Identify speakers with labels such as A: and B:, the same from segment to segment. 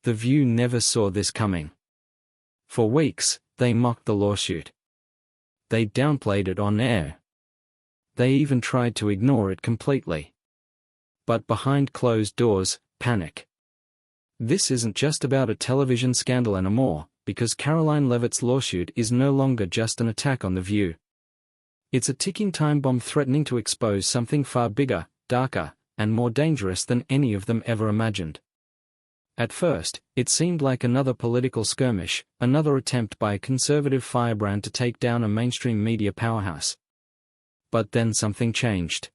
A: The View never saw this coming. For weeks, they mocked the lawsuit. They downplayed it on air. They even tried to ignore it completely. But behind closed doors, panic. This isn't just about a television scandal anymore, because Karoline Leavitt's lawsuit is no longer just an attack on The View. It's a ticking time bomb threatening to expose something far bigger, darker, and more dangerous than any of them ever imagined. At first, it seemed like another political skirmish, another attempt by a conservative firebrand to take down a mainstream media powerhouse. But then something changed.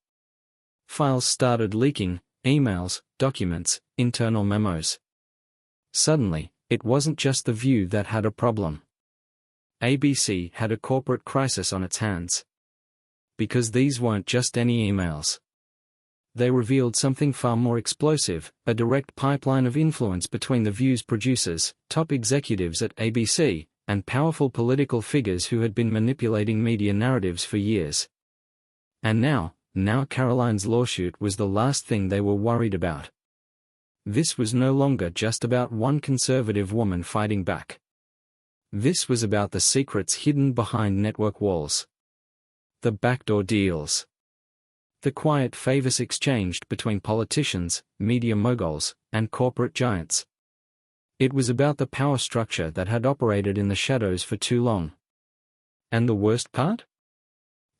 A: Files started leaking, emails, documents, internal memos. Suddenly, it wasn't just The View that had a problem. ABC had a corporate crisis on its hands. Because these weren't just any emails. They revealed something far more explosive, a direct pipeline of influence between The View's producers, top executives at ABC, and powerful political figures who had been manipulating media narratives for years. And now Karoline's lawsuit was the last thing they were worried about. This was no longer just about one conservative woman fighting back. This was about the secrets hidden behind network walls. The backdoor deals. The quiet favors exchanged between politicians, media moguls, and corporate giants. It was about the power structure that had operated in the shadows for too long. And the worst part?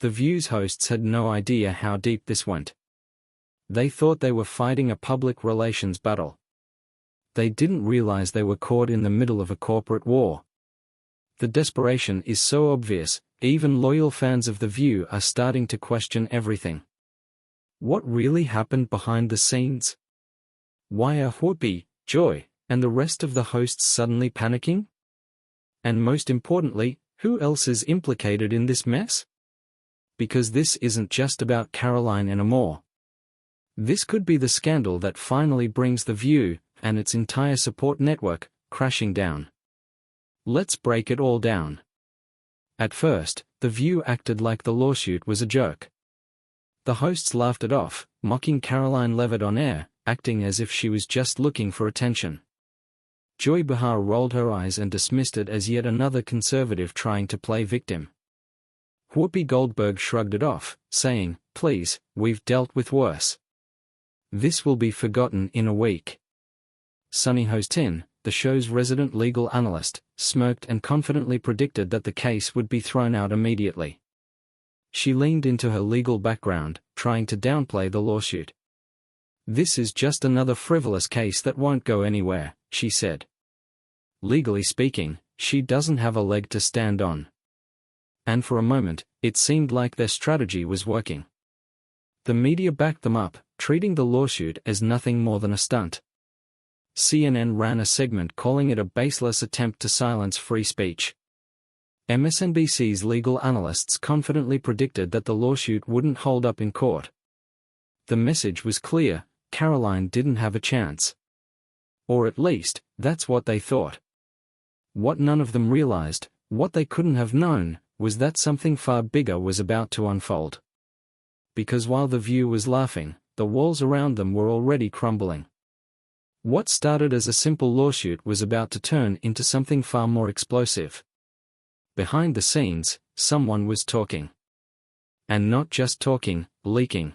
A: The View's hosts had no idea how deep this went. They thought they were fighting a public relations battle. They didn't realize they were caught in the middle of a corporate war. The desperation is so obvious, even loyal fans of The View are starting to question everything. What really happened behind the scenes? Why are Whoopi, Joy, and the rest of the hosts suddenly panicking? And most importantly, who else is implicated in this mess? Because this isn't just about Karoline anymore. This could be the scandal that finally brings The View, and its entire support network, crashing down. Let's break it all down. At first, The View acted like the lawsuit was a joke. The hosts laughed it off, mocking Karoline Leavitt on air, acting as if she was just looking for attention. Joy Behar rolled her eyes and dismissed it as yet another conservative trying to play victim. Whoopi Goldberg shrugged it off, saying, "Please, we've dealt with worse. This will be forgotten in a week." Sunny Hostin, the show's resident legal analyst, smirked and confidently predicted that the case would be thrown out immediately. She leaned into her legal background, trying to downplay the lawsuit. "This is just another frivolous case that won't go anywhere," she said. Legally speaking, she doesn't have a leg to stand on. And for a moment, it seemed like their strategy was working. The media backed them up, treating the lawsuit as nothing more than a stunt. CNN ran a segment calling it a baseless attempt to silence free speech. MSNBC's legal analysts confidently predicted that the lawsuit wouldn't hold up in court. The message was clear: Karoline didn't have a chance. Or at least, that's what they thought. What none of them realized, what they couldn't have known, was that something far bigger was about to unfold. Because while The View was laughing, the walls around them were already crumbling. What started as a simple lawsuit was about to turn into something far more explosive. Behind the scenes, someone was talking. And not just talking, leaking.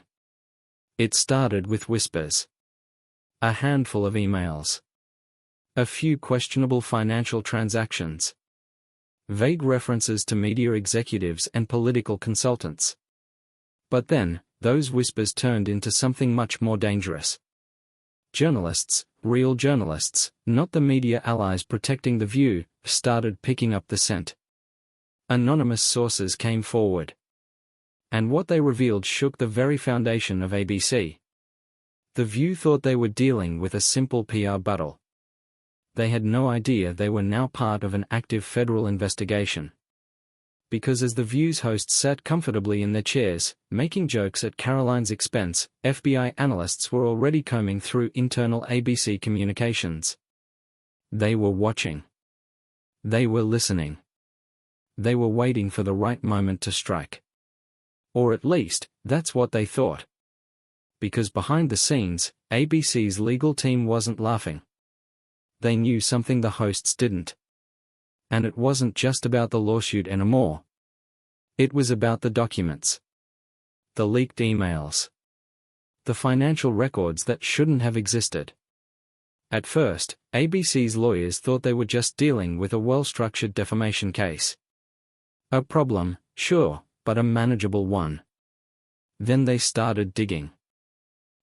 A: It started with whispers. A handful of emails. A few questionable financial transactions. Vague references to media executives and political consultants. But then, those whispers turned into something much more dangerous. Journalists, real journalists, not the media allies protecting The View, started picking up the scent. Anonymous sources came forward. And what they revealed shook the very foundation of ABC. The View thought they were dealing with a simple PR battle. They had no idea they were now part of an active federal investigation. Because as The View's hosts sat comfortably in their chairs, making jokes at Karoline's expense, FBI analysts were already combing through internal ABC communications. They were watching. They were listening. They were waiting for the right moment to strike. Or at least, that's what they thought. Because behind the scenes, ABC's legal team wasn't laughing. they knew something the hosts didn't. And it wasn't just about the lawsuit anymore. It was about the documents. The leaked emails. The financial records that shouldn't have existed. At first, ABC's lawyers thought they were just dealing with a well-structured defamation case. A problem, sure, but a manageable one. Then they started digging.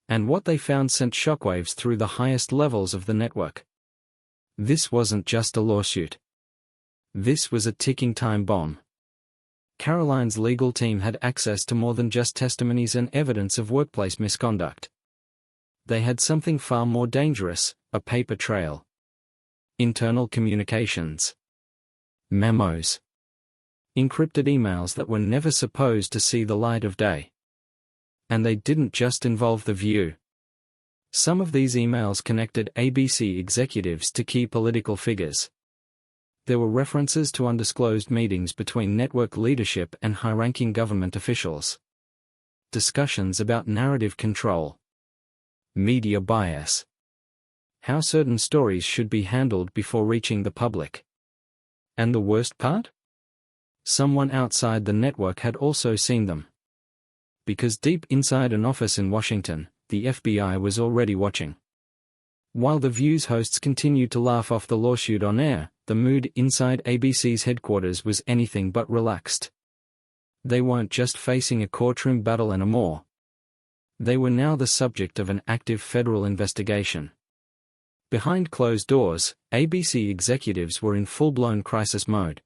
A: And what they found sent shockwaves through the highest levels of the network. This wasn't just a lawsuit. This was a ticking time bomb. Karoline's legal team had access to more than just testimonies and evidence of workplace misconduct. They had something far more dangerous, a paper trail. Internal communications. Memos. Encrypted emails that were never supposed to see the light of day. And they didn't just involve The View. Some of these emails connected ABC executives to key political figures. There were references to undisclosed meetings between network leadership and high-ranking government officials. Discussions about narrative control. Media bias. How certain stories should be handled before reaching the public. And the worst part? Someone outside the network had also seen them. Because deep inside an office in Washington, the FBI was already watching. While The View's hosts continued to laugh off the lawsuit on air, the mood inside ABC's headquarters was anything but relaxed. They weren't just facing a courtroom battle anymore. They were now the subject of an active federal investigation. Behind closed doors, ABC executives were in full-blown crisis mode.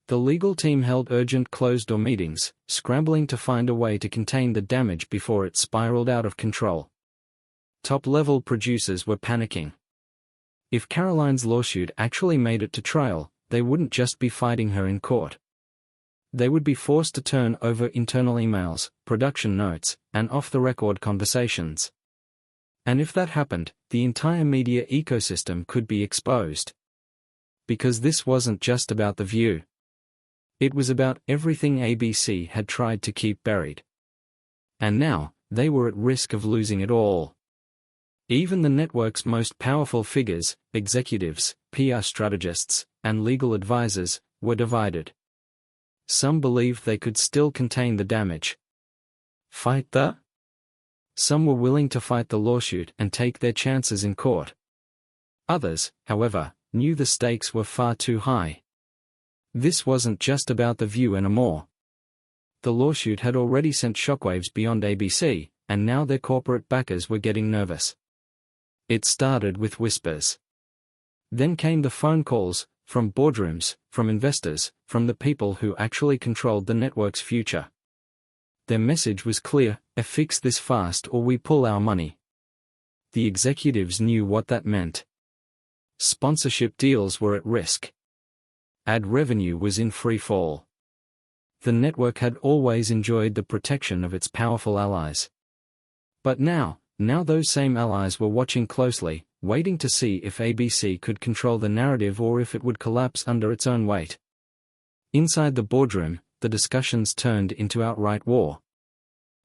A: The legal team held urgent closed-door meetings, scrambling to find a way to contain the damage before it spiraled out of control. Top-level producers were panicking. If Karoline's lawsuit actually made it to trial, they wouldn't just be fighting her in court. They would be forced to turn over internal emails, production notes, and off-the-record conversations. And if that happened, the entire media ecosystem could be exposed. Because this wasn't just about The View. It was about everything ABC had tried to keep buried. And now, they were at risk of losing it all. Even the network's most powerful figures, executives, PR strategists, and legal advisors, were divided. Some believed they could still contain the damage. Fight the? Some were willing to fight the lawsuit and take their chances in court. Others, however, knew the stakes were far too high. This wasn't just about The View anymore. The lawsuit had already sent shockwaves beyond ABC, and now their corporate backers were getting nervous. It started with whispers. Then came the phone calls, from boardrooms, from investors, from the people who actually controlled the network's future. Their message was clear: fix this fast or we pull our money. The executives knew what that meant. Sponsorship deals were at risk. Ad revenue was in free fall. The network had always enjoyed the protection of its powerful allies. But now those same allies were watching closely, waiting to see if ABC could control the narrative or if it would collapse under its own weight. Inside the boardroom, the discussions turned into outright war.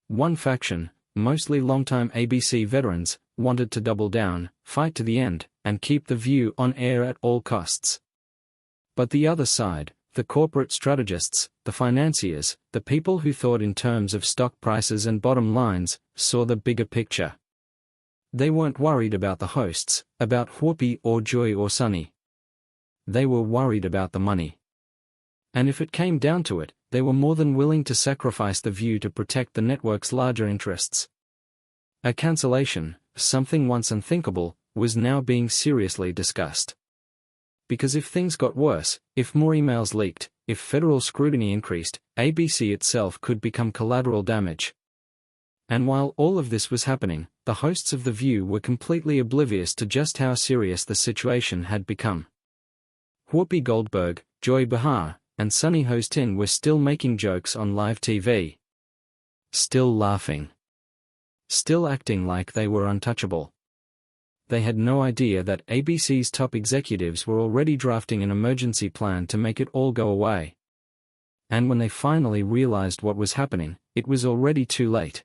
A: One faction, mostly longtime ABC veterans, wanted to double down, fight to the end, and keep The View on air at all costs. But the other side, the corporate strategists, the financiers, the people who thought in terms of stock prices and bottom lines, saw the bigger picture. They weren't worried about the hosts, about Whoopi or Joy or Sunny. They were worried about the money. And if it came down to it, they were more than willing to sacrifice The View to protect the network's larger interests. A cancellation, something once unthinkable, was now being seriously discussed. Because if things got worse, if more emails leaked, if federal scrutiny increased, ABC itself could become collateral damage. And while all of this was happening, the hosts of The View were completely oblivious to just how serious the situation had become. Whoopi Goldberg, Joy Behar, and Sunny Hostin were still making jokes on live TV. Still laughing. Still acting like they were untouchable. They had no idea that ABC's top executives were already drafting an emergency plan to make it all go away. And when they finally realized what was happening, it was already too late.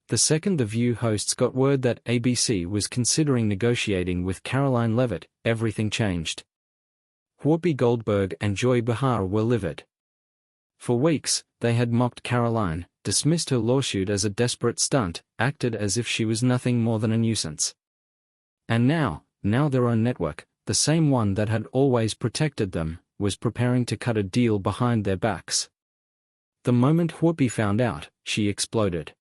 A: The second The View hosts got word that ABC was considering negotiating with Karoline Leavitt, everything changed. Whoopi Goldberg and Joy Behar were livid. For weeks, they had mocked Karoline, dismissed her lawsuit as a desperate stunt, acted as if she was nothing more than a nuisance. And now their own network, the same one that had always protected them, was preparing to cut a deal behind their backs. The moment Whoopi found out, she exploded.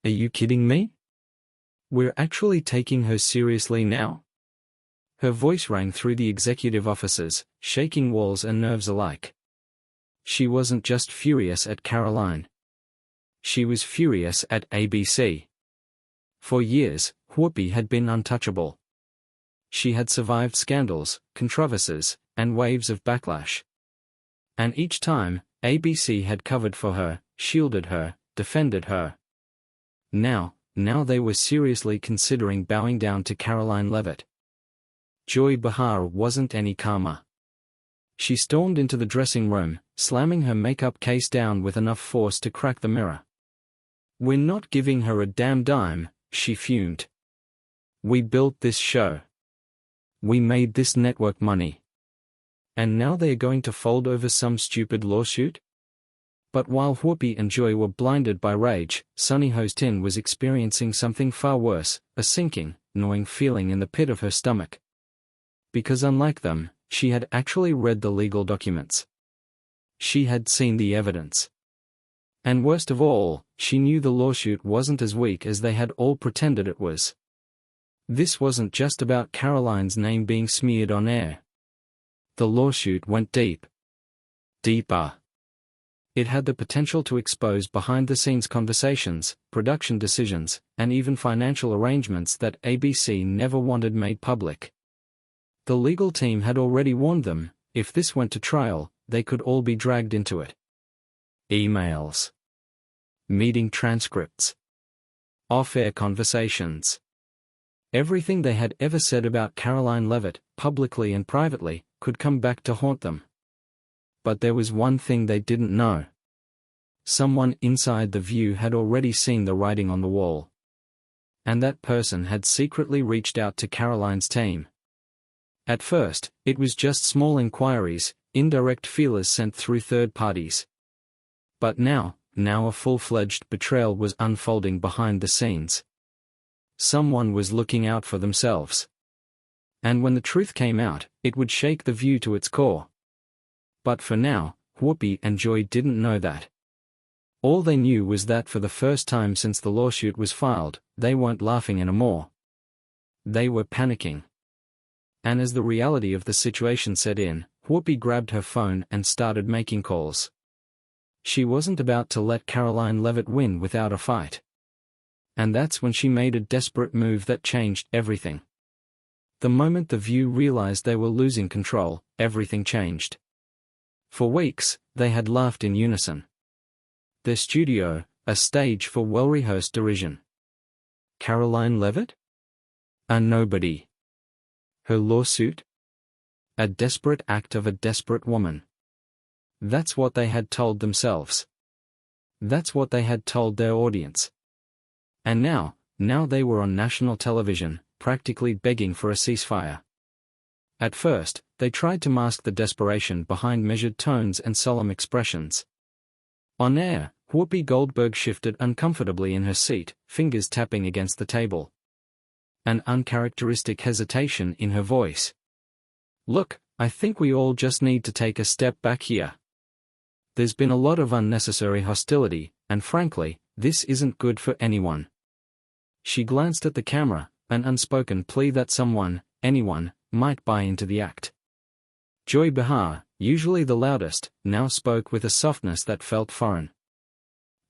A: "Are you kidding me? We're actually taking her seriously now?" Her voice rang through the executive offices, shaking walls and nerves alike. She wasn't just furious at Karoline. She was furious at ABC. For years, Whoopi had been untouchable. She had survived scandals, controversies, and waves of backlash. And each time, ABC had covered for her, shielded her, defended her. Now they were seriously considering bowing down to Karoline Leavitt. Joy Behar wasn't any calmer. She stormed into the dressing room, slamming her makeup case down with enough force to crack the mirror. "We're not giving her a damn dime," she fumed. "We built this show. We made this network money. And now they're going to fold over some stupid lawsuit?" But while Whoopi and Joy were blinded by rage, Sunny Hostin was experiencing something far worse, a sinking, gnawing feeling in the pit of her stomach. Because unlike them, she had actually read the legal documents. She had seen the evidence. And worst of all, she knew the lawsuit wasn't as weak as they had all pretended it was. This wasn't just about Karoline's name being smeared on air. The lawsuit went deep. Deeper. It had the potential to expose behind-the-scenes conversations, production decisions, and even financial arrangements that ABC never wanted made public. The legal team had already warned them, if this went to trial, they could all be dragged into it. Emails. Meeting transcripts. Off-air conversations. Everything they had ever said about Karoline Leavitt, publicly and privately, could come back to haunt them. But there was one thing they didn't know. Someone inside The View had already seen the writing on the wall. And that person had secretly reached out to Karoline's team. At first, it was just small inquiries, indirect feelers sent through third parties. But now a full-fledged betrayal was unfolding behind the scenes. Someone was looking out for themselves. And when the truth came out, it would shake The View to its core. But for now, Whoopi and Joy didn't know that. All they knew was that for the first time since the lawsuit was filed, they weren't laughing anymore. They were panicking. And as the reality of the situation set in, Whoopi grabbed her phone and started making calls. She wasn't about to let Karoline Leavitt win without a fight. And that's when she made a desperate move that changed everything. The moment The View realized they were losing control, everything changed. For weeks, they had laughed in unison. Their studio, a stage for well-rehearsed derision. Karoline Leavitt? A nobody. Her lawsuit? A desperate act of a desperate woman. That's what they had told themselves. That's what they had told their audience. And now they were on national television, practically begging for a ceasefire. At first, they tried to mask the desperation behind measured tones and solemn expressions. On air, Whoopi Goldberg shifted uncomfortably in her seat, fingers tapping against the table. An uncharacteristic hesitation in her voice. "Look, I think we all just need to take a step back here. There's been a lot of unnecessary hostility, and frankly, this isn't good for anyone." She glanced at the camera, an unspoken plea that someone, anyone, might buy into the act. Joy Behar, usually the loudest, now spoke with a softness that felt foreign.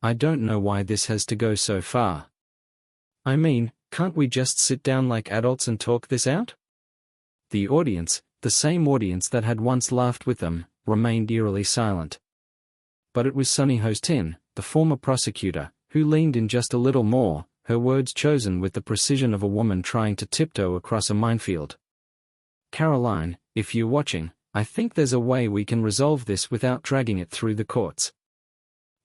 A: "I don't know why this has to go so far. I mean, can't we just sit down like adults and talk this out?" The audience, the same audience that had once laughed with them, remained eerily silent. But it was Sunny Hostin, the former prosecutor, who leaned in just a little more, her words chosen with the precision of a woman trying to tiptoe across a minefield. "Karoline, if you're watching, I think there's a way we can resolve this without dragging it through the courts.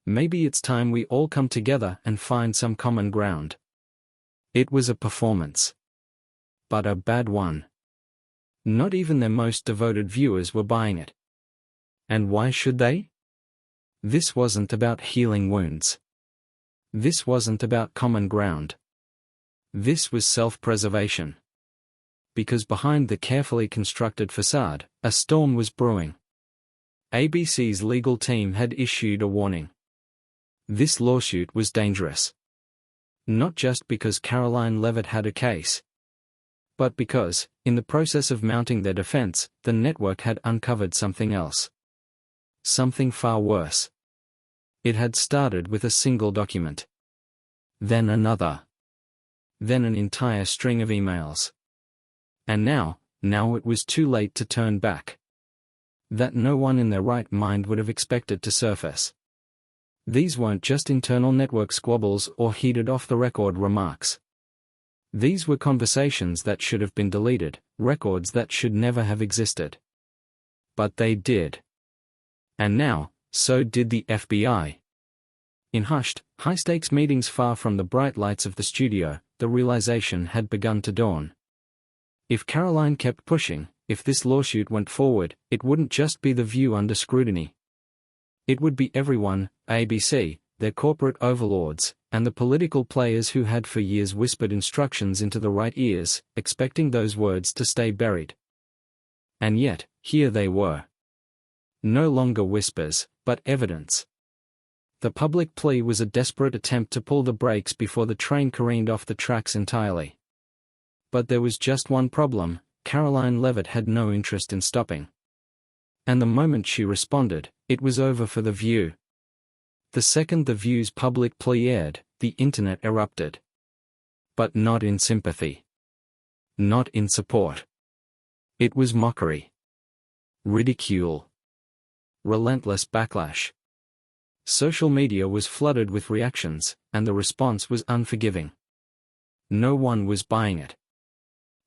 A: Maybe it's time we all come together and find some common ground. It was a performance. But a bad one. Not even their most devoted viewers were buying it. And why should they? This wasn't about healing wounds. This wasn't about common ground. This was self-preservation. Because behind the carefully constructed facade, a storm was brewing. ABC's legal team had issued a warning. This lawsuit was dangerous. Not just because Karoline Leavitt had a case, but because, in the process of mounting their defense, the network had uncovered something else. Something far worse. It had started with a single document. Then another. Then an entire string of emails. And now it was too late to turn back. That no one in their right mind would have expected to surface. These weren't just internal network squabbles or heated off-the-record remarks. These were conversations that should have been deleted, records that should never have existed. But they did. And now, so did the FBI. In hushed, high-stakes meetings far from the bright lights of the studio, the realization had begun to dawn. If Karoline kept pushing, if this lawsuit went forward, it wouldn't just be The View under scrutiny. It would be everyone, ABC, their corporate overlords, and the political players who had for years whispered instructions into the right ears, expecting those words to stay buried. And yet, here they were. No longer whispers, but evidence. The public plea was a desperate attempt to pull the brakes before the train careened off the tracks entirely. But there was just one problem: Karoline Leavitt had no interest in stopping. And the moment she responded, it was over for The View. The second The View's public plea aired, the internet erupted. But not in sympathy. Not in support. It was mockery. Ridicule. Relentless backlash. Social media was flooded with reactions, and the response was unforgiving. No one was buying it.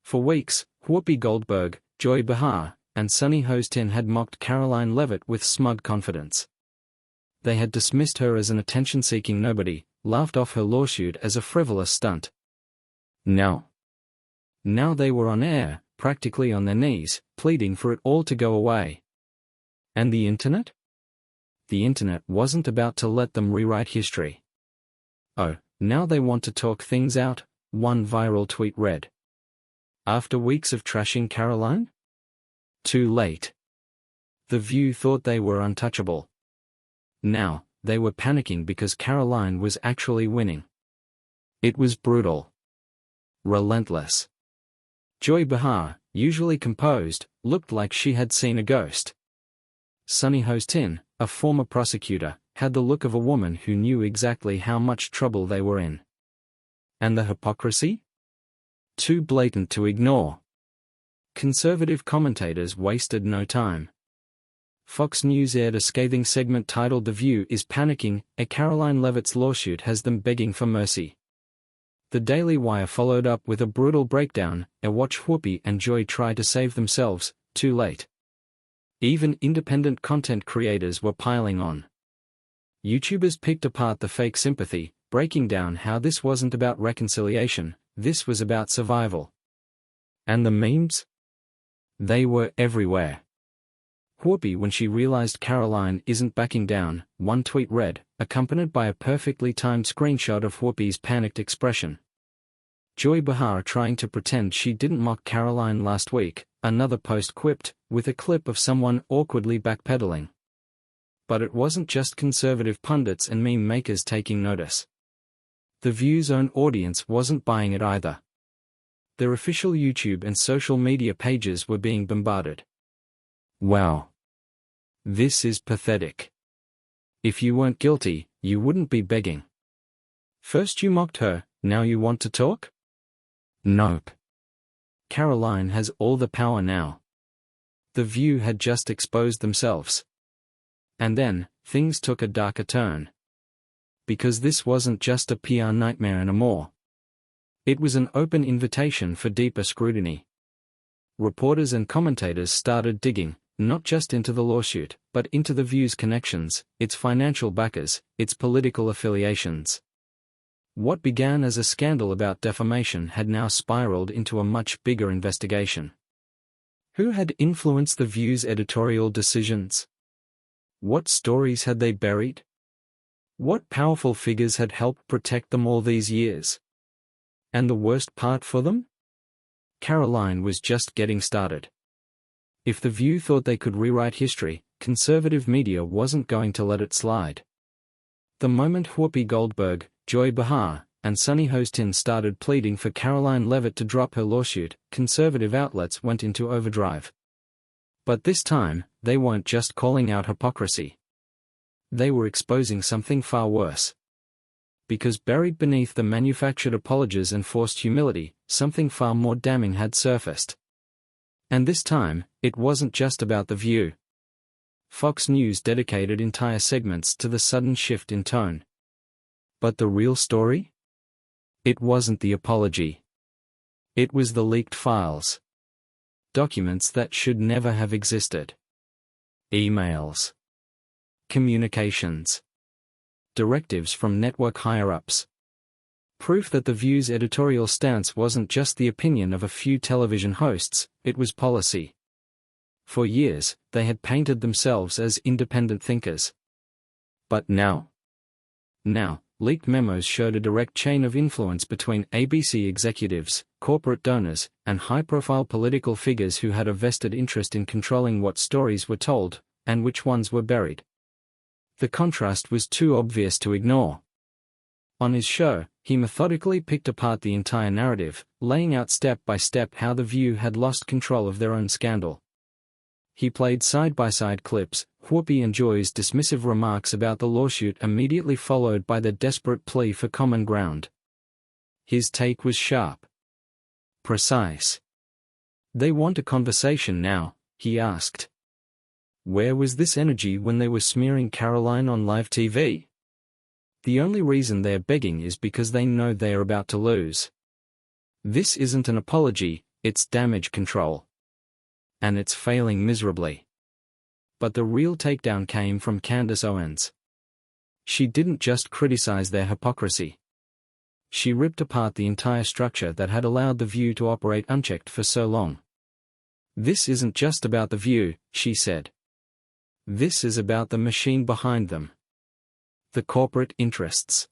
A: For weeks, Whoopi Goldberg, Joy Behar, and Sunny Hostin had mocked Karoline Leavitt with smug confidence. They had dismissed her as an attention-seeking nobody, laughed off her lawsuit as a frivolous stunt. Now they were on air, practically on their knees, pleading for it all to go away. And the internet? The internet wasn't about to let them rewrite history. Oh, now they want to talk things out, one viral tweet read. After weeks of trashing Karoline? Too late. The View thought they were untouchable. Now, they were panicking because Karoline was actually winning. It was brutal. Relentless. Joy Behar, usually composed, looked like she had seen a ghost. Sunny Hostin, a former prosecutor, had the look of a woman who knew exactly how much trouble they were in. And the hypocrisy? Too blatant to ignore. Conservative commentators wasted no time. Fox News aired a scathing segment titled "The View is panicking, a Karoline Leavitt's lawsuit has them begging for mercy." The Daily Wire followed up with a brutal breakdown, watch Whoopi and Joy try to save themselves, too late. Even independent content creators were piling on. YouTubers picked apart the fake sympathy, breaking down how this wasn't about reconciliation, this was about survival. And the memes? They were everywhere. Whoopi, when she realized Karoline isn't backing down, one tweet read, accompanied by a perfectly timed screenshot of Whoopi's panicked expression. Joy Behar trying to pretend she didn't mock Karoline last week, another post quipped, with a clip of someone awkwardly backpedaling. But it wasn't just conservative pundits and meme makers taking notice. The View's own audience wasn't buying it either. Their official YouTube and social media pages were being bombarded. Wow. This is pathetic. If you weren't guilty, you wouldn't be begging. First you mocked her, now you want to talk? Nope. Karoline has all the power now. The View had just exposed themselves. And then, things took a darker turn. Because this wasn't just a PR nightmare anymore. It was an open invitation for deeper scrutiny. Reporters and commentators started digging, not just into the lawsuit, but into the View's connections, its financial backers, its political affiliations. What began as a scandal about defamation had now spiraled into a much bigger investigation. Who had influenced the View's editorial decisions? What stories had they buried? What powerful figures had helped protect them all these years? And the worst part for them? Karoline was just getting started. If the View thought they could rewrite history, conservative media wasn't going to let it slide. The moment Whoopi Goldberg, Joy Behar, and Sunny Hostin started pleading for Karoline Leavitt to drop her lawsuit, conservative outlets went into overdrive. But this time, they weren't just calling out hypocrisy. They were exposing something far worse. Because buried beneath the manufactured apologies and forced humility, something far more damning had surfaced. And this time, it wasn't just about the View. Fox News dedicated entire segments to the sudden shift in tone. But the real story? It wasn't the apology. It was the leaked files. Documents that should never have existed. Emails. Communications. Directives from network higher-ups. Proof that the View's editorial stance wasn't just the opinion of a few television hosts, it was policy. For years, they had painted themselves as independent thinkers. But now, leaked memos showed a direct chain of influence between ABC executives, corporate donors, and high-profile political figures who had a vested interest in controlling what stories were told, and which ones were buried. The contrast was too obvious to ignore. On his show, he methodically picked apart the entire narrative, laying out step by step how the View had lost control of their own scandal. He played side-by-side clips, Whoopi and Joy's dismissive remarks about the lawsuit immediately followed by their desperate plea for common ground. His take was sharp. Precise. "They want a conversation now," he asked. Where was this energy when they were smearing Karoline on live TV? The only reason they're begging is because they know they are about to lose. This isn't an apology, it's damage control. And it's failing miserably. But the real takedown came from Candace Owens. She didn't just criticize their hypocrisy. She ripped apart the entire structure that had allowed the View to operate unchecked for so long. "This isn't just about the View," she said. "This is about the machine behind them. The corporate interests.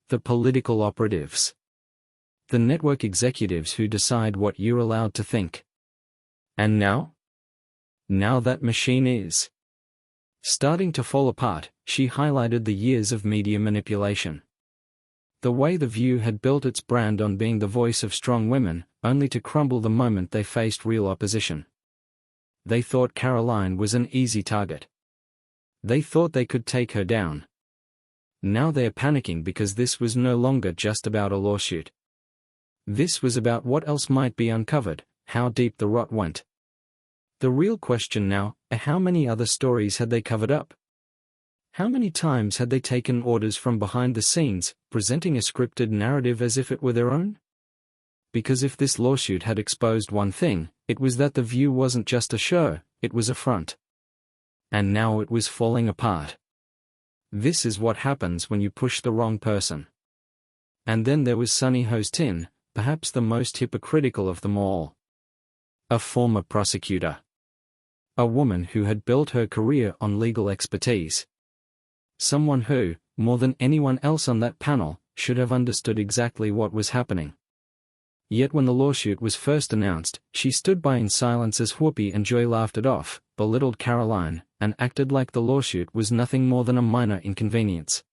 A: The political operatives. The network executives who decide what you're allowed to think. And now? Now that machine is starting to fall apart," she highlighted the years of media manipulation. The way the View had built its brand on being the voice of strong women, only to crumble the moment they faced real opposition. They thought Karoline was an easy target. They thought they could take her down. Now they're panicking because this was no longer just about a lawsuit. This was about what else might be uncovered, how deep the rot went. The real question now, how many other stories had they covered up? How many times had they taken orders from behind the scenes, presenting a scripted narrative as if it were their own? Because if this lawsuit had exposed one thing, it was that the View wasn't just a show, it was a front. And now it was falling apart. This is what happens when you push the wrong person. And then there was Sunny Hostin, perhaps the most hypocritical of them all. A former prosecutor. A woman who had built her career on legal expertise. Someone who, more than anyone else on that panel, should have understood exactly what was happening. Yet when the lawsuit was first announced, she stood by in silence as Whoopi and Joy laughed it off, belittled Karoline, and acted like the lawsuit was nothing more than a minor inconvenience.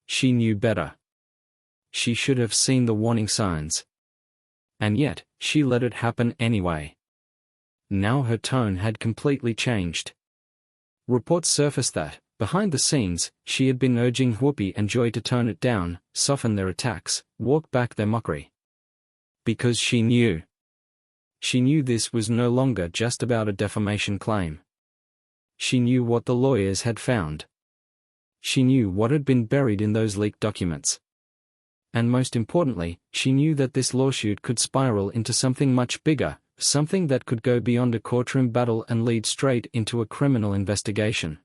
A: She knew better. She should have seen the warning signs. And yet, she let it happen anyway. Now her tone had completely changed. Reports surfaced that, behind the scenes, she had been urging Whoopi and Joy to tone it down, soften their attacks, walk back their mockery. Because she knew. She knew this was no longer just about a defamation claim. She knew what the lawyers had found. She knew what had been buried in those leaked documents. And most importantly, she knew that this lawsuit could spiral into something much bigger, Something that could go beyond a courtroom battle and lead straight into a criminal investigation.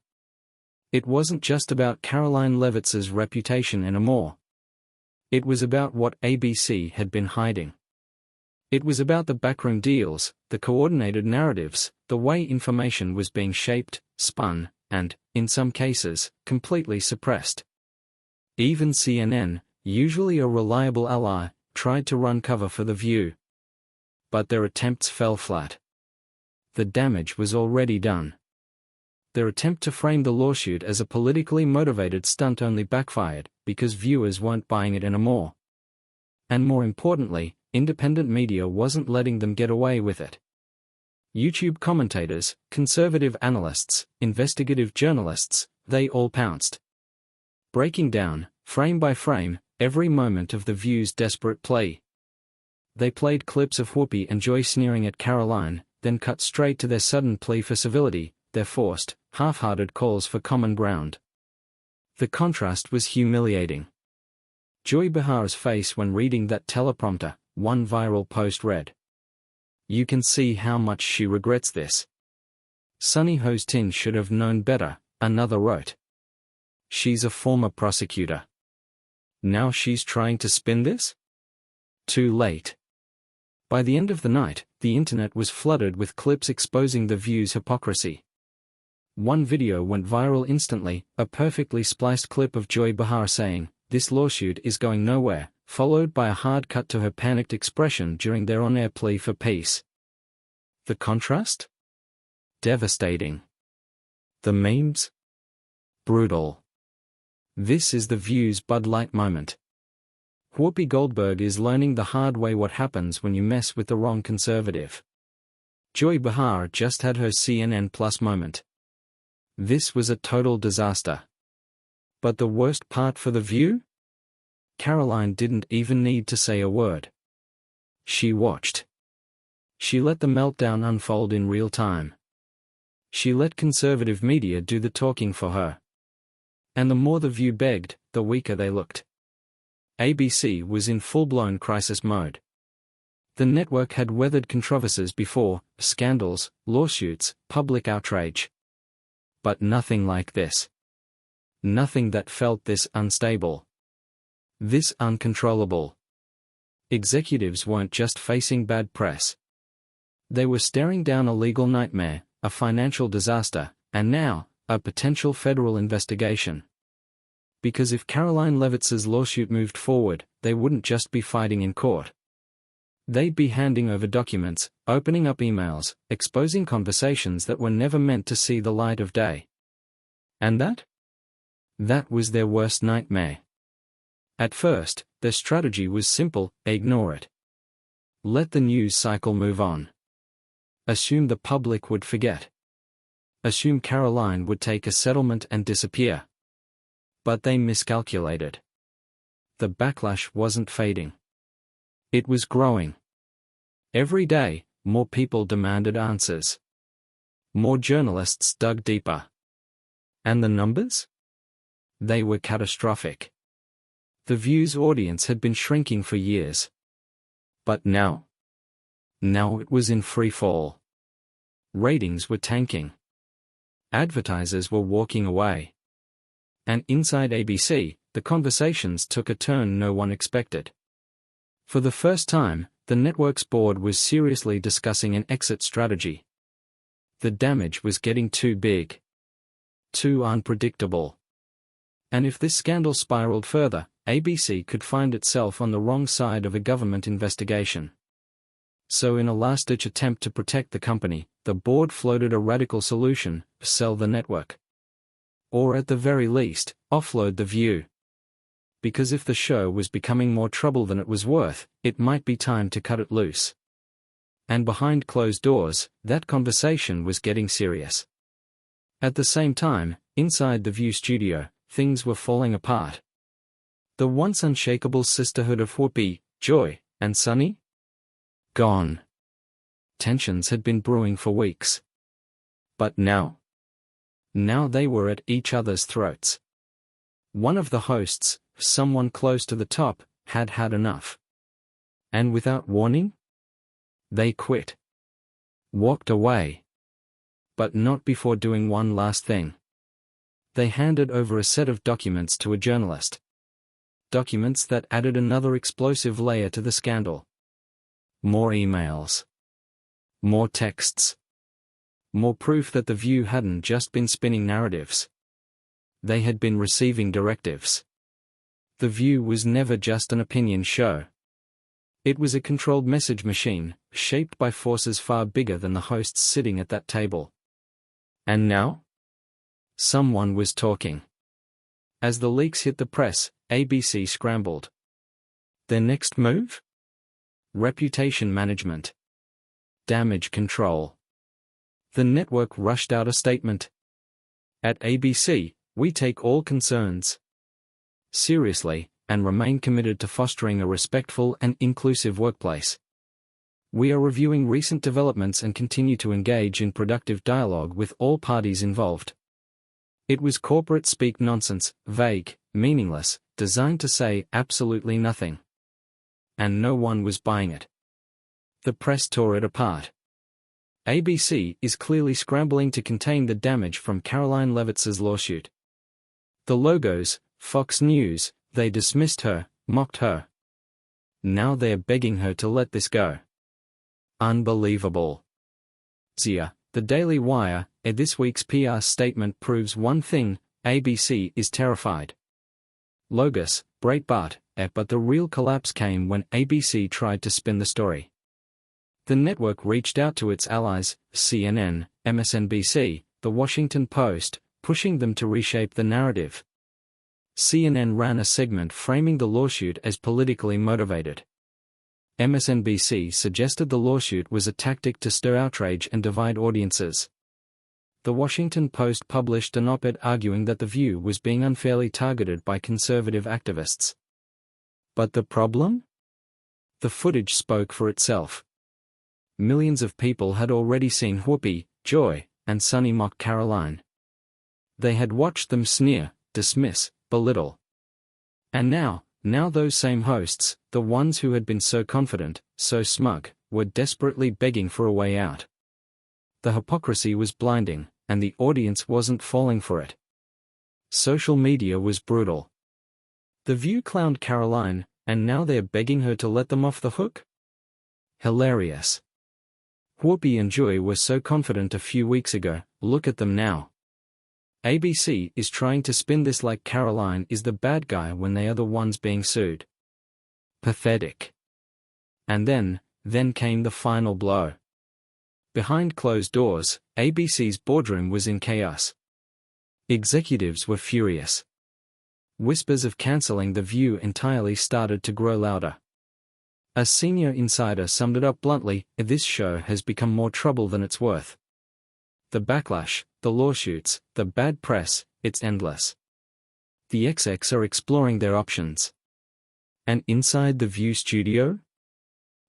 A: It wasn't just about Karoline Leavitt's reputation anymore. It was about what ABC had been hiding. It was about the backroom deals, the coordinated narratives, the way information was being shaped, spun, and, in some cases, completely suppressed. Even CNN, usually a reliable ally, tried to run cover for The View. But their attempts fell flat. The damage was already done. Their attempt to frame the lawsuit as a politically motivated stunt only backfired, because viewers weren't buying it anymore. And more importantly, independent media wasn't letting them get away with it. YouTube commentators, conservative analysts, investigative journalists, they all pounced. Breaking down, frame by frame, every moment of The View's desperate plea. They played clips of Whoopi and Joy sneering at Karoline, then cut straight to their sudden plea for civility, their forced, half-hearted calls for common ground. The contrast was humiliating. Joy Behar's face when reading that teleprompter, one viral post read. "You can see how much she regrets this. Sunny Hostin should have known better," another wrote. "She's a former prosecutor. Now she's trying to spin this? Too late." By the end of the night, the internet was flooded with clips exposing The View's hypocrisy. One video went viral instantly, a perfectly spliced clip of Joy Behar saying, "This lawsuit is going nowhere," followed by a hard cut to her panicked expression during their on-air plea for peace. The contrast? Devastating. The memes? Brutal. This is The View's Bud Light moment. Whoopi Goldberg is learning the hard way what happens when you mess with the wrong conservative. Joy Behar just had her CNN Plus moment. This was a total disaster. But the worst part for The View? Karoline didn't even need to say a word. She watched. She let the meltdown unfold in real time. She let conservative media do the talking for her. And the more The View begged, the weaker they looked. ABC was in full-blown crisis mode. The network had weathered controversies before, scandals, lawsuits, public outrage. But nothing like this. Nothing that felt this unstable. This uncontrollable. Executives weren't just facing bad press. They were staring down a legal nightmare, a financial disaster, and now, a potential federal investigation. Because if Karoline Leavitt's lawsuit moved forward, they wouldn't just be fighting in court. They'd be handing over documents, opening up emails, exposing conversations that were never meant to see the light of day. And that? That was their worst nightmare. At first, their strategy was simple: ignore it. Let the news cycle move on. Assume the public would forget. Assume Karoline would take a settlement and disappear. But they miscalculated. The backlash wasn't fading. It was growing. Every day, more people demanded answers. More journalists dug deeper. And the numbers? They were catastrophic. The View's audience had been shrinking for years. But now it was in free fall. Ratings were tanking. Advertisers were walking away. And inside ABC, the conversations took a turn no one expected. For the first time, the network's board was seriously discussing an exit strategy. The damage was getting too big. Too unpredictable. And if this scandal spiraled further, ABC could find itself on the wrong side of a government investigation. So in a last-ditch attempt to protect the company, the board floated a radical solution: sell the network. Or at the very least, offload The View. Because if the show was becoming more trouble than it was worth, it might be time to cut it loose. And behind closed doors, that conversation was getting serious. At the same time, inside the View studio, things were falling apart. The once unshakable sisterhood of Whoopi, Joy, and Sunny? Gone. Tensions had been brewing for weeks. But now they were at each other's throats. One of the hosts, someone close to the top, had had enough. And without warning? They quit. walked away. But not before doing one last thing. They handed over a set of documents to a journalist. Documents that added another explosive layer to the scandal. More emails. More texts. More proof that The View hadn't just been spinning narratives. They had been receiving directives. The View was never just an opinion show. It was a controlled message machine, shaped by forces far bigger than the hosts sitting at that table. And now? Someone was talking. As the leaks hit the press, ABC scrambled. Their next move? Reputation management. Damage control. The network rushed out a statement. At ABC, we take all concerns seriously and remain committed to fostering a respectful and inclusive workplace. We are reviewing recent developments and continue to engage in productive dialogue with all parties involved. It was corporate speak nonsense, vague, meaningless, designed to say absolutely nothing. And no one was buying it. The press tore it apart. ABC is clearly scrambling to contain the damage from Karoline Leavitt's lawsuit. The logos, Fox News, they dismissed her, mocked her. Now they're begging her to let this go. Unbelievable. Zia, the Daily Wire, this week's PR statement proves one thing: ABC is terrified. Logos, Breitbart, but the real collapse came when ABC tried to spin the story. The network reached out to its allies, CNN, MSNBC, The Washington Post, pushing them to reshape the narrative. CNN ran a segment framing the lawsuit as politically motivated. MSNBC suggested the lawsuit was a tactic to stir outrage and divide audiences. The Washington Post published an op-ed arguing that The View was being unfairly targeted by conservative activists. But the problem? The footage spoke for itself. Millions of people had already seen Whoopi, Joy, and Sunny mock Karoline. They had watched them sneer, dismiss, belittle. And now those same hosts, the ones who had been so confident, so smug, were desperately begging for a way out. The hypocrisy was blinding, and the audience wasn't falling for it. Social media was brutal. The View clowned Karoline, and now they're begging her to let them off the hook? Hilarious. Whoopi and Joy were so confident a few weeks ago, look at them now. ABC is trying to spin this like Karoline is the bad guy when they are the ones being sued. Pathetic. And then came the final blow. Behind closed doors, ABC's boardroom was in chaos. Executives were furious. Whispers of canceling The View entirely started to grow louder. A senior insider summed it up bluntly: this show has become more trouble than it's worth. The backlash, the lawsuits, the bad press, it's endless. The execs are exploring their options. And inside the View studio?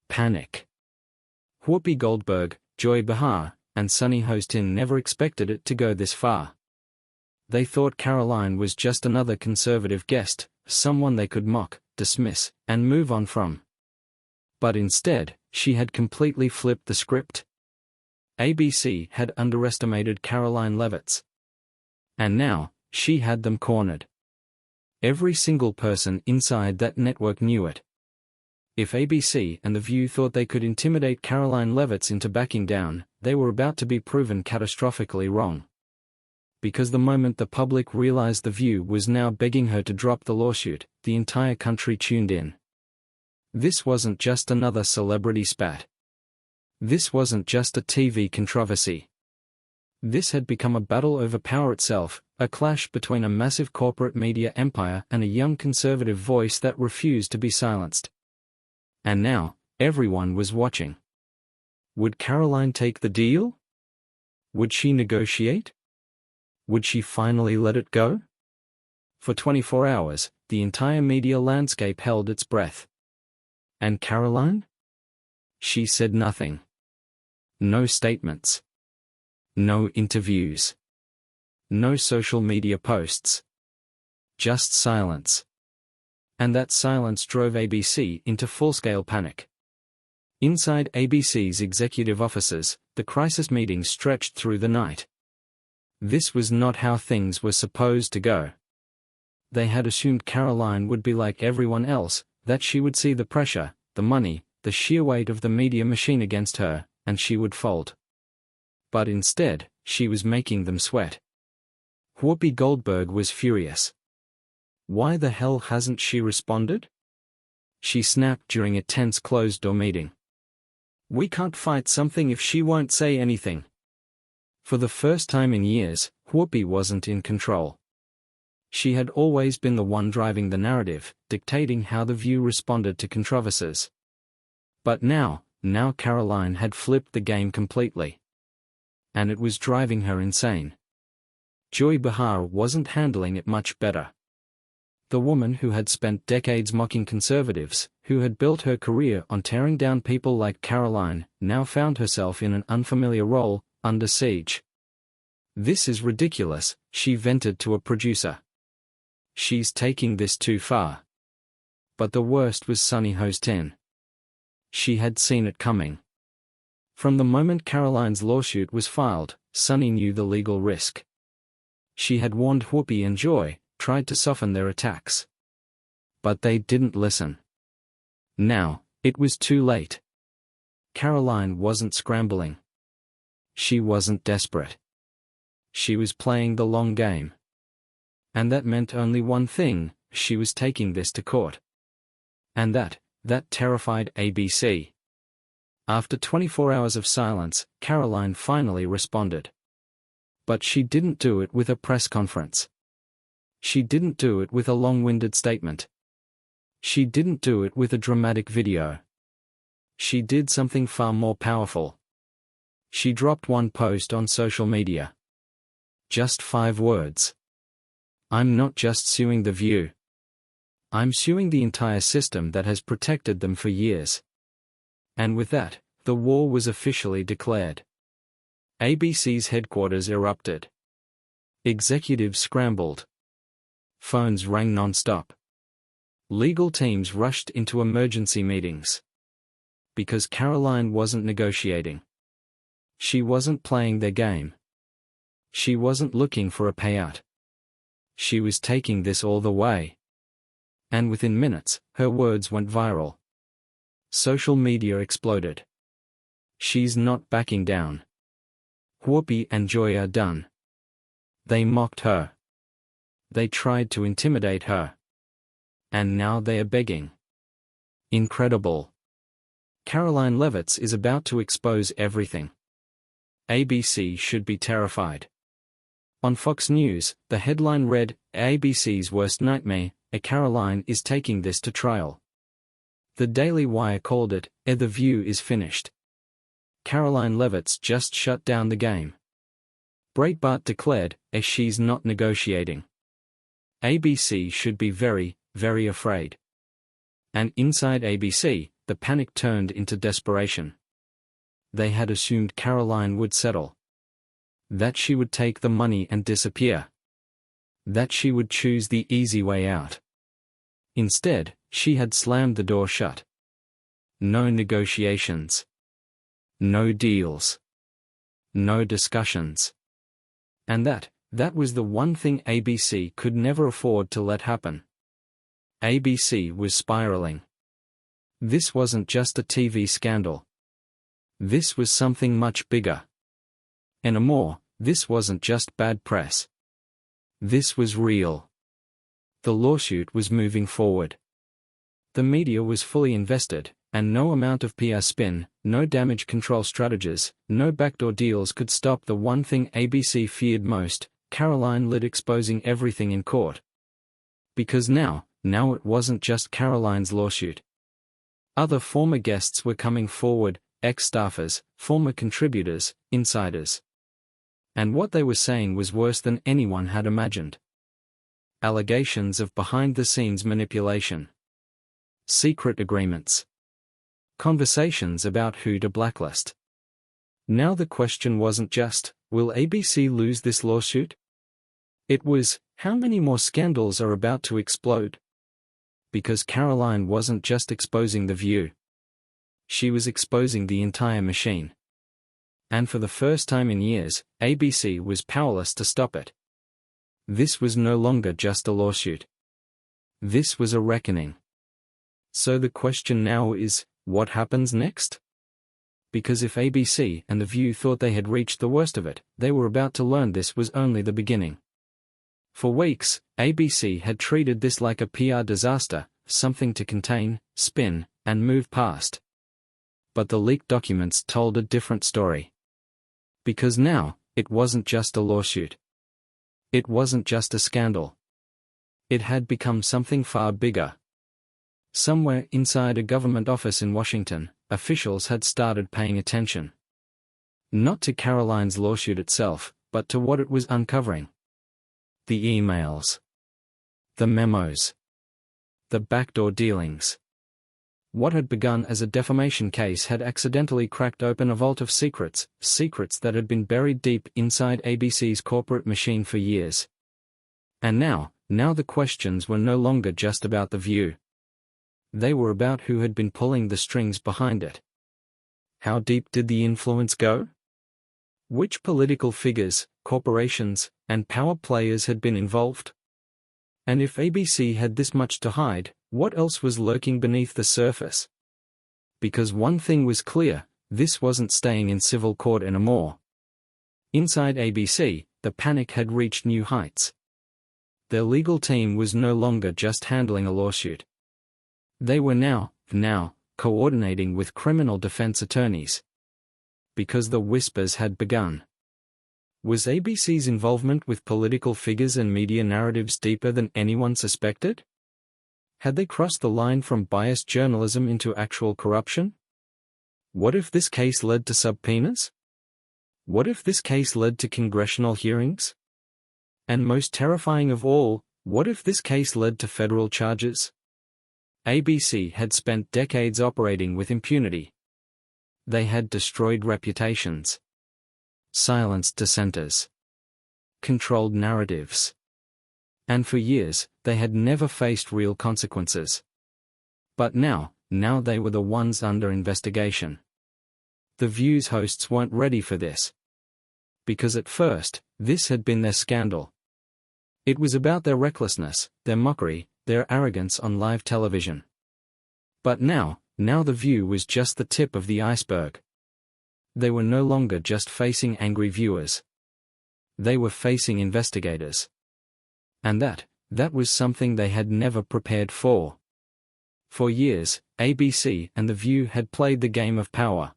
A: Panic. Whoopi Goldberg, Joy Behar, and Sunny Hostin never expected it to go this far. They thought Karoline was just another conservative guest, someone they could mock, dismiss, and move on from. But instead, she had completely flipped the script. ABC had underestimated Karoline Leavitt. And now, she had them cornered. Every single person inside that network knew it. If ABC and The View thought they could intimidate Karoline Leavitt into backing down, they were about to be proven catastrophically wrong. Because the moment the public realized The View was now begging her to drop the lawsuit, the entire country tuned in. This wasn't just another celebrity spat. This wasn't just a TV controversy. This had become a battle over power itself, a clash between a massive corporate media empire and a young conservative voice that refused to be silenced. And now, everyone was watching. Would Karoline take the deal? Would she negotiate? Would she finally let it go? For 24 hours, the entire media landscape held its breath. And Karoline? She said nothing. No statements. No interviews. No social media posts. Just silence. And that silence drove ABC into full-scale panic. Inside ABC's executive offices, the crisis meeting stretched through the night. This was not how things were supposed to go. They had assumed Karoline would be like everyone else, that she would see the pressure, the money, the sheer weight of the media machine against her, and she would fold. But instead, she was making them sweat. Whoopi Goldberg was furious. Why the hell hasn't she responded? She snapped during a tense closed-door meeting. We can't fight something if she won't say anything. For the first time in years, Whoopi wasn't in control. She had always been the one driving the narrative, dictating how The View responded to controversies. But now Karoline had flipped the game completely. And it was driving her insane. Joy Behar wasn't handling it much better. The woman who had spent decades mocking conservatives, who had built her career on tearing down people like Karoline, now found herself in an unfamiliar role, under siege. This is ridiculous, she vented to a producer. She's taking this too far. But the worst was Sunny Hostin. She had seen it coming. From the moment Karoline's lawsuit was filed, Sunny knew the legal risk. She had warned Whoopi and Joy, tried to soften their attacks. But they didn't listen. Now, it was too late. Karoline wasn't scrambling. She wasn't desperate. She was playing the long game. And that meant only one thing, she was taking this to court. And that terrified ABC. After 24 hours of silence, Karoline finally responded. But she didn't do it with a press conference. She didn't do it with a long-winded statement. She didn't do it with a dramatic video. She did something far more powerful. She dropped one post on social media. Just 5 words. I'm not just suing The View. I'm suing the entire system that has protected them for years. And with that, the war was officially declared. ABC's headquarters erupted. Executives scrambled. Phones rang non-stop. Legal teams rushed into emergency meetings. Because Karoline wasn't negotiating. She wasn't playing their game. She wasn't looking for a payout. She was taking this all the way. And within minutes, her words went viral. Social media exploded. She's not backing down. Whoopi and Joy are done. They mocked her. They tried to intimidate her. And now they are begging. Incredible. Karoline Leavitt is about to expose everything. ABC should be terrified. On Fox News, the headline read, ABC's worst nightmare, Karoline is taking this to trial. The Daily Wire called it, The View is finished. Karoline Leavitt just shut down the game. Breitbart declared, she's not negotiating. ABC should be very, very afraid. And inside ABC, the panic turned into desperation. They had assumed Karoline would settle. That she would take the money and disappear. That she would choose the easy way out. Instead, she had slammed the door shut. No negotiations. No deals. No discussions. And that was the one thing ABC could never afford to let happen. ABC was spiraling. This wasn't just a TV scandal. This was something much bigger. And more, this wasn't just bad press. This was real. The lawsuit was moving forward. The media was fully invested, and no amount of PR spin, no damage control strategies, no backdoor deals could stop the one thing ABC feared most, Karoline Leavitt exposing everything in court. Because now it wasn't just Karoline's lawsuit. Other former guests were coming forward, ex-staffers, former contributors, insiders. And what they were saying was worse than anyone had imagined. Allegations of behind-the-scenes manipulation. Secret agreements. Conversations about who to blacklist. Now the question wasn't just, will ABC lose this lawsuit? It was, how many more scandals are about to explode? Because Karoline wasn't just exposing The View. She was exposing the entire machine. And for the first time in years, ABC was powerless to stop it. This was no longer just a lawsuit. This was a reckoning. So the question now is, what happens next? Because if ABC and The View thought they had reached the worst of it, they were about to learn this was only the beginning. For weeks, ABC had treated this like a PR disaster, something to contain, spin, and move past. But the leaked documents told a different story. Because now, it wasn't just a lawsuit. It wasn't just a scandal. It had become something far bigger. Somewhere inside a government office in Washington, officials had started paying attention. Not to Karoline's lawsuit itself, but to what it was uncovering. The emails. The memos. The backdoor dealings. What had begun as a defamation case had accidentally cracked open a vault of secrets, secrets that had been buried deep inside ABC's corporate machine for years. And now the questions were no longer just about The View. They were about who had been pulling the strings behind it. How deep did the influence go? Which political figures, corporations, and power players had been involved? And if ABC had this much to hide, what else was lurking beneath the surface? Because one thing was clear, this wasn't staying in civil court anymore. Inside ABC, the panic had reached new heights. Their legal team was no longer just handling a lawsuit. They were now coordinating with criminal defense attorneys. Because the whispers had begun. Was ABC's involvement with political figures and media narratives deeper than anyone suspected? Had they crossed the line from biased journalism into actual corruption? What if this case led to subpoenas? What if this case led to congressional hearings? And most terrifying of all, what if this case led to federal charges? ABC had spent decades operating with impunity. They had destroyed reputations, silenced dissenters, controlled narratives. And for years, they had never faced real consequences. But now they were the ones under investigation. The View's hosts weren't ready for this. Because at first, this had been their scandal. It was about their recklessness, their mockery, their arrogance on live television. But now The View was just the tip of the iceberg. They were no longer just facing angry viewers. They were facing investigators. And that was something they had never prepared for. For years, ABC and The View had played the game of power.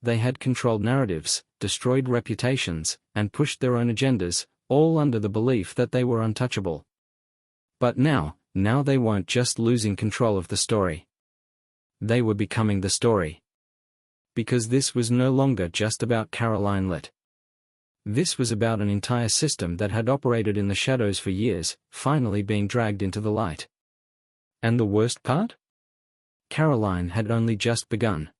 A: They had controlled narratives, destroyed reputations, and pushed their own agendas, all under the belief that they were untouchable. But now they weren't just losing control of the story. They were becoming the story. Because this was no longer just about Karoline Leavitt. This was about an entire system that had operated in the shadows for years, finally being dragged into the light. And the worst part? Karoline had only just begun.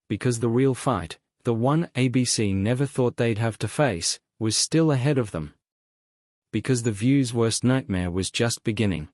A: Because the real fight, the one ABC never thought they'd have to face, was still ahead of them. Because The View's worst nightmare was just beginning.